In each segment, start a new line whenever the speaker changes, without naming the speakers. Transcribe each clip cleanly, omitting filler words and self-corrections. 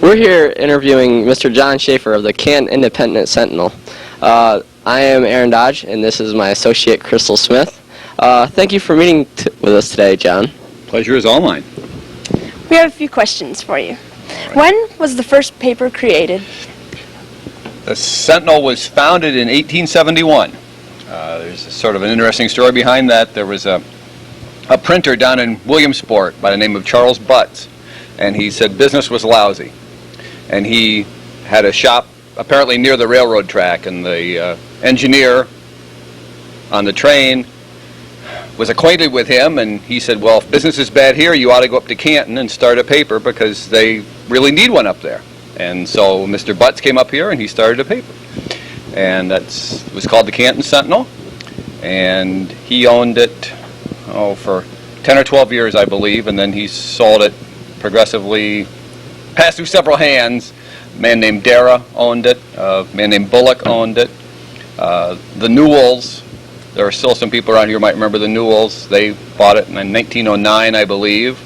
We're here interviewing Mr. John Shaffer of the Canton Independent-Sentinel. I am Aaron Dodge, and this is my associate, Crystal Smith. Thank you for meeting with us today, John.
Pleasure is all mine.
We have a few questions for you.
Right.
When was the first paper created?
The Sentinel was founded in 1871. There's sort of an interesting story behind that. There was a printer down in Williamsport by the name of Charles Butts, and he said business was lousy. And he had a shop apparently near the railroad track, and the engineer on the train was acquainted with him, and he said, well, if business is bad here, you ought to go up to Canton and start a paper because they really need one up there. And so Mr. Butts came up here and he started a paper. And it was called the Canton Sentinel, and he owned it for 10 or 12 years, I believe, and then he sold it progressively, passed through several hands. A man named Dara owned it, a man named Bullock owned it. The Newells, there are still some people around here who might remember the Newells. They bought it in 1909, I believe,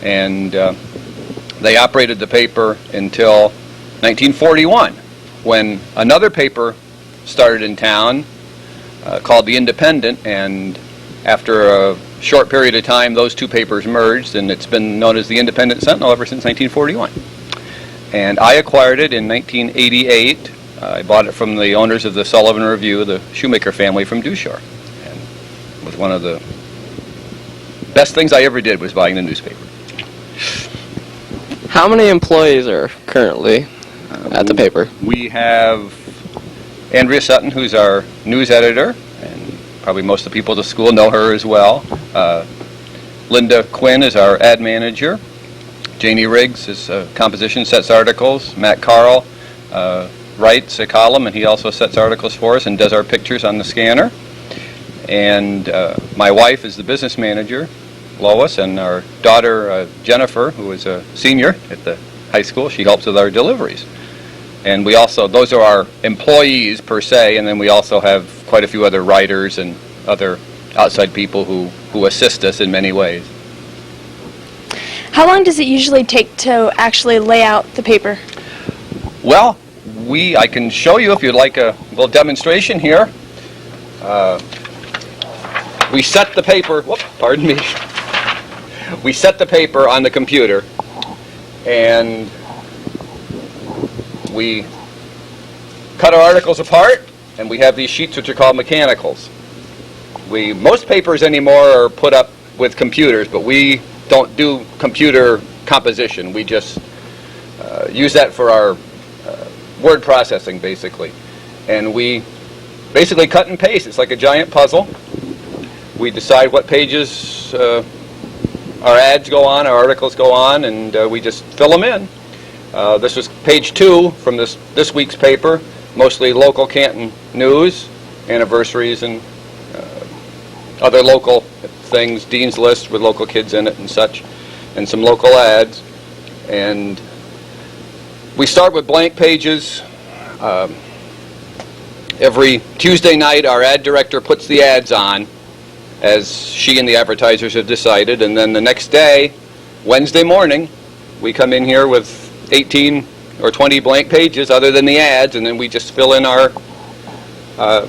and they operated the paper until 1941, when another paper started in town called the Independent, and after a short period of time, those two papers merged, and it's been known as the Independent-Sentinel ever since 1941. And I acquired it in 1988. I bought it from the owners of the Sullivan Review, the Shoemaker family from Dewshore. And it was one of the best things I ever did was buying the newspaper.
How many employees are currently at the paper?
We have Andrea Sutton, who's our news editor, and probably most of the people at the school know her as well. Linda Quinn is our ad manager. Janie Riggs is composition, sets articles. Matt Carl writes a column, and he also sets articles for us and does our pictures on the scanner. And my wife is the business manager, Lois, and our daughter, Jennifer, who is a senior at the high school. She helps with our deliveries. And we also, those are our employees per se, and then we also have quite a few other writers and other outside people who assist us in many ways.
How long does it usually take to actually lay out the paper?
Well, I can show you if you'd like a little demonstration here. We set the paper, pardon me. We set the paper on the computer, and we cut our articles apart, and we have these sheets which are called mechanicals. Most papers anymore are put up with computers, but we don't do computer composition. We just use that for our word processing, basically. And we basically cut and paste. It's like a giant puzzle. We decide what pages our ads go on, our articles go on, and we just fill them in. This was page 2 from this week's paper, mostly local Canton news, anniversaries, and other local things, Dean's List with local kids in it and such, and some local ads. And we start with blank pages. Every Tuesday night, our ad director puts the ads on, as she and the advertisers have decided, and then the next day, Wednesday morning, we come in here with 18 or 20 blank pages other than the ads, and then we just fill in our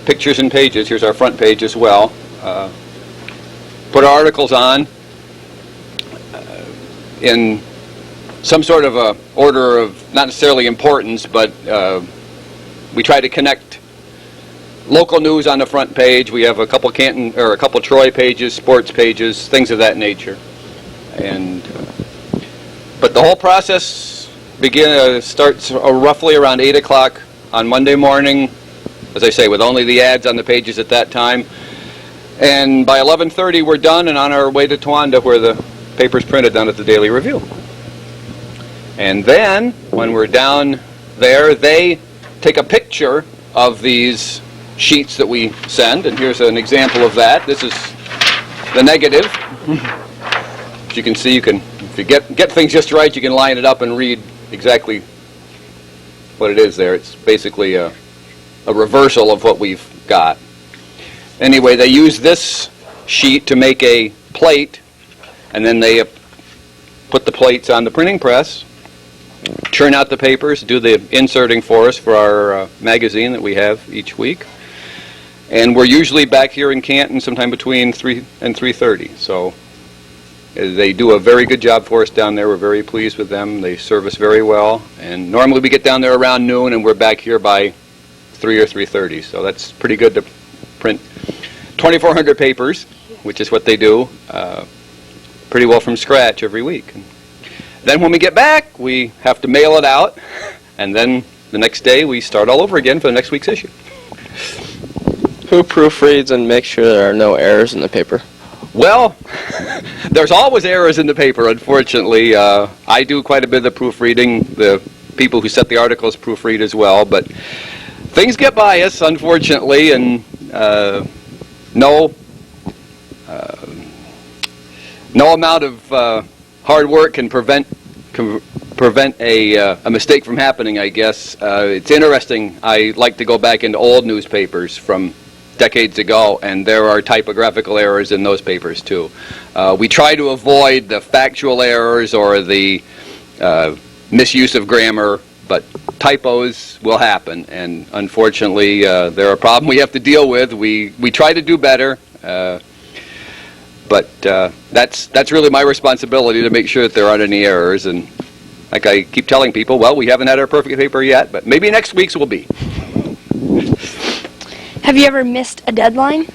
pictures and pages. Here's our front page as well. Put our articles on in some sort of a order of not necessarily importance, but we try to connect local news on the front page. We have a couple Canton or a couple Troy pages, sports pages, things of that nature. And but the whole process starts roughly around 8 o'clock on Monday morning, as I say, with only the ads on the pages at that time. And by 11:30 we're done and on our way to Towanda, where the paper's printed down at the Daily Review. And then when we're down there, they take a picture of these sheets that we send, and here's an example of that. This is the negative. As you can see, if you get things just right, you can line it up and read exactly what it is there. It's basically a reversal of what we've got. Anyway, they use this sheet to make a plate, and then they put the plates on the printing press, churn out the papers, do the inserting for us for our magazine that we have each week. And we're usually back here in Canton sometime between 3 and 3:30. So they do a very good job for us down there. We're very pleased with them. They serve us very well. And normally we get down there around noon, and we're back here by 3 or 3:30. So that's pretty good to print 2,400 papers, which is what they do, pretty well from scratch every week. And then when we get back, we have to mail it out, and then the next day we start all over again for the next week's issue.
Who proofreads and makes sure there are no errors in the paper?
Well, there's always errors in the paper, unfortunately. I do quite a bit of the proofreading. The people who set the articles proofread as well, but things get by us, unfortunately, and no amount of hard work can prevent a mistake from happening, I guess. It's interesting. I like to go back into old newspapers from decades ago, and there are typographical errors in those papers too. We try to avoid the factual errors or the misuse of grammar, but typos will happen, and unfortunately they're a problem we have to deal with. We try to do better, but that's really my responsibility to make sure that there aren't any errors. And like I keep telling people, well, we haven't had our perfect paper yet, but maybe next week's will be.
Have you ever missed a deadline?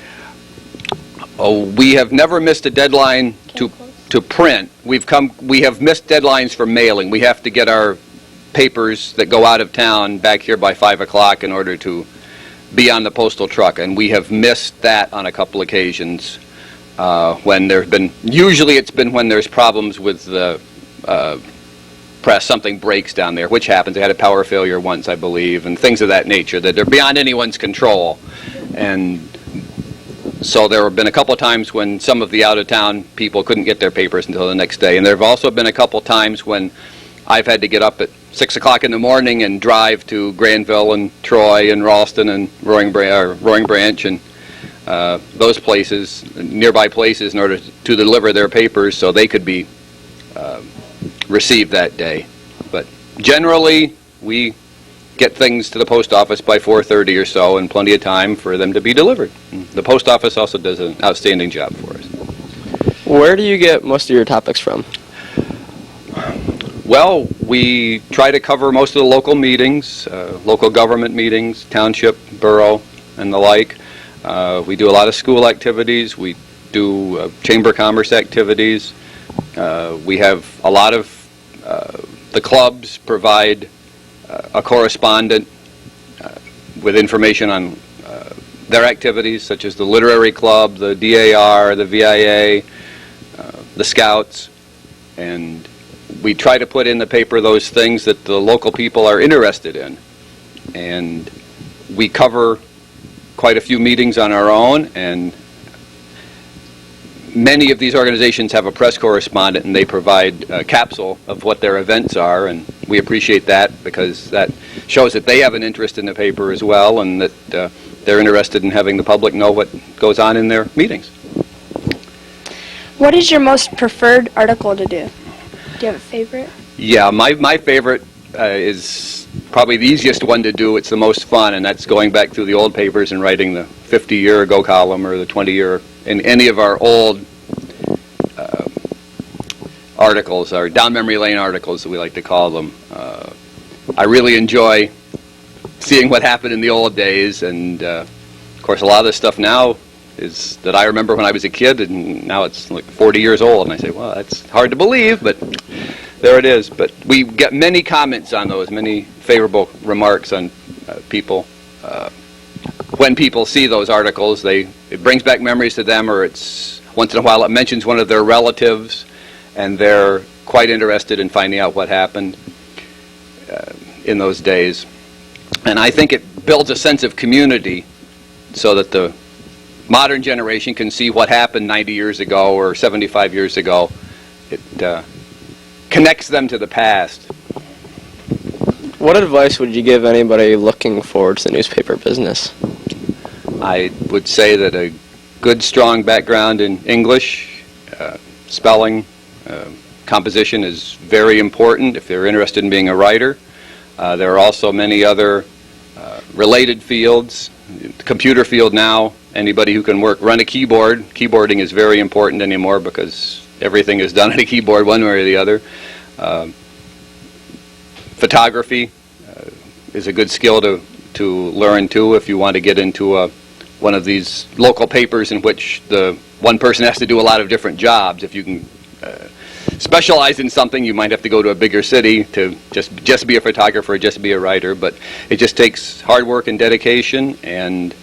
Oh, we have never missed a deadline to print. We have missed deadlines for mailing. We have to get our papers that go out of town back here by 5 o'clock in order to be on the postal truck, and we have missed that on a couple occasions when there have been, usually it's been when there's problems with the press, something breaks down there, which happens. They had a power failure once, I believe, and things of that nature that are beyond anyone's control. And so there have been a couple of times when some of the out-of-town people couldn't get their papers until the next day. And there have also been a couple of times when I've had to get up at 6 o'clock in the morning and drive to Granville and Troy and Ralston and Roaring Branch and those places, nearby places, in order to deliver their papers so they could be received that day. But generally, we get things to the post office by 4:30 or so, and plenty of time for them to be delivered. The post office also does an outstanding job for us.
Where do you get most of your topics from?
Well, we try to cover most of the local meetings, local government meetings, township, borough, and the like. We do a lot of school activities. We do chamber of commerce activities. We have a lot of the clubs provide a correspondent with information on their activities, such as the Literary Club, the DAR, the VIA, the Scouts, and we try to put in the paper those things that the local people are interested in. And we cover quite a few meetings on our own, and many of these organizations have a press correspondent, and they provide a capsule of what their events are, and we appreciate that because that shows that they have an interest in the paper as well, and that they're interested in having the public know what goes on in their meetings.
What is your most preferred article to do? Do you have a favorite?
Yeah, my favorite is probably the easiest one to do. It's the most fun, and that's going back through the old papers and writing the 50-year-ago column or the 20-year in any of our old articles, our down memory lane articles that we like to call them. I really enjoy seeing what happened in the old days, and of course a lot of this stuff now is that I remember when I was a kid, and now it's like 40 years old, and I say, well, that's hard to believe, but there it is. But we get many comments on those, many favorable remarks on people. When people see those articles, it brings back memories to them, or it's once in a while it mentions one of their relatives, and they're quite interested in finding out what happened in those days. And I think it builds a sense of community so that the modern generation can see what happened 90 years ago or 75 years ago. It connects them to the past.
What advice would you give anybody looking forward to the newspaper business?
I would say that a good, strong background in English, spelling, composition is very important if they're interested in being a writer. There are also many other related fields. The computer field now, anybody who can run a keyboard. Keyboarding is very important anymore because everything is done on a keyboard one way or the other. Photography is a good skill to learn too if you want to get into one of these local papers in which the one person has to do a lot of different jobs. If you can specialize in something, you might have to go to a bigger city to just be a photographer, just be a writer. But it just takes hard work and dedication and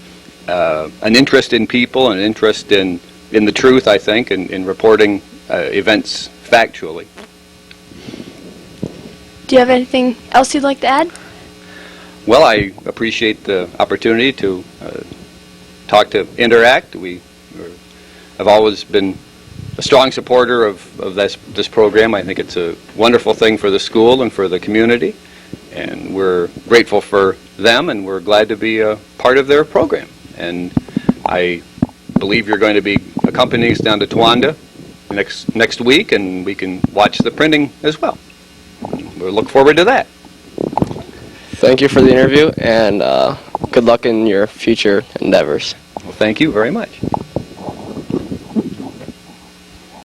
an interest in people, and an interest in the truth, I think, in reporting events factually.
Do you have anything else you'd like to add?
Well, I appreciate the opportunity to talk to Interact. I've always been a strong supporter of this program. I think it's a wonderful thing for the school and for the community, and we're grateful for them, and we're glad to be a part of their program. And I believe you're going to be accompanying us down to Towanda next week, and we can watch the printing as well. We'll look forward to that.
Thank you for the interview, and good luck in your future endeavors.
Well, thank you very much.